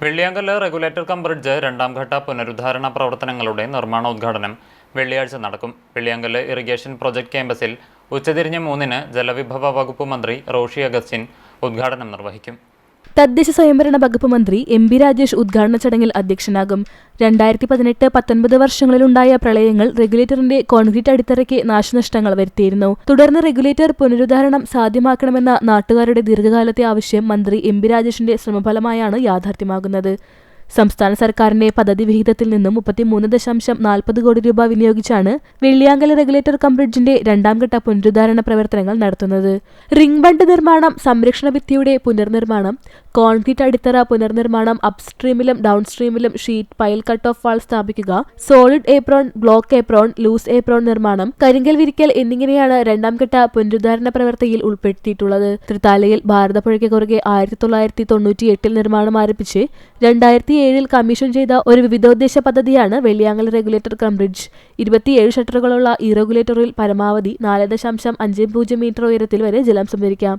Velliyankallu regulator cum bridge രണ്ടാം ഘട്ട പുനരുദ്ധാരണ പ്രവർത്തനങ്ങളുടെ നിർമ്മാണോദ്ഘാടനം വെള്ളിയാഴ്ച നടക്കും. വെള്ളിയാങ്കല്ല് ഇറിഗേഷൻ പ്രൊജക്ട് ക്യാമ്പസിൽ ഉച്ചതിരിഞ്ഞ് 3-ന് ജലവിഭവ വകുപ്പ് മന്ത്രി റോഷി അഗസ്റ്റിൻ ഉദ്ഘാടനം നിർവഹിക്കും. തദ്ദേശ സ്വയംഭരണ വകുപ്പ് മന്ത്രി എം.ബി. രാജേഷ് ഉദ്ഘാടന ചടങ്ങിൽ അധ്യക്ഷനാകും. 2018-19 വർഷങ്ങളിലുണ്ടായ പ്രളയങ്ങൾ റെഗുലേറ്ററിന്റെ കോൺക്രീറ്റ് അടിത്തറയ്ക്ക് നാശനഷ്ടങ്ങൾ വരുത്തിയിരുന്നു. തുടർന്ന് റെഗുലേറ്റർ പുനരുദ്ധാരണം സാധ്യമാക്കണമെന്ന നാട്ടുകാരുടെ ദീർഘകാലത്തെ ആവശ്യം മന്ത്രി എം.ബി. രാജേഷിന്റെ ശ്രമഫലമായാണ് യാഥാർത്ഥ്യമാകുന്നത്. സംസ്ഥാന സർക്കാരിന്റെ പദ്ധതി വിഹിതത്തിൽ നിന്നും 33.40 കോടി രൂപ വിനിയോഗിച്ചാണ് വെള്ളിയാങ്കല്ല് റെഗുലേറ്റർ കം ബ്രിഡ്ജിന്റെ രണ്ടാം ഘട്ട പുനരുദ്ധാരണ പ്രവർത്തനങ്ങൾ നടത്തുന്നത്. റിംഗ് ബണ്ട് നിർമ്മാണം, സംരക്ഷണ ഭിത്തിയുടെ പുനർനിർമ്മാണം, കോൺക്രീറ്റ് അടിത്തറ പുനർനിർമ്മാണം, അപ്സ്ട്രീമിലും ഡൗൺസ്ട്രീമിലും sheet pile cut off wall സ്ഥാപിക്കുക, solid apron, block apron, loose apron നിർമ്മാണം, കരിങ്കൽ വിരിക്കൽ എന്നിങ്ങനെയാണ് രണ്ടാം ഘട്ട പുനരുദ്ധാരണ പ്രവൃത്തിയിൽ ഉൾപ്പെടുത്തിയിട്ടുള്ളത്. തൃത്താലയിൽ ഭാരതപ്പുഴയ്ക്ക് കുറുകെ 1998 നിർമ്മാണം ആരംഭിച്ച് 2007 കമ്മീഷൻ ചെയ്ത ഒരു വിവിധോദ്ദേശ പദ്ധതിയാണ് വെള്ളിയാങ്കല്ല് റെഗുലേറ്റർ കം ബ്രിഡ്ജ്. 27 ഷട്ടറുകളുള്ള ഈ റെഗുലേറ്ററിൽ പരമാവധി 4.50 മീറ്റർ ഉയരത്തിൽ വരെ ജലം സംഭരിക്കാം.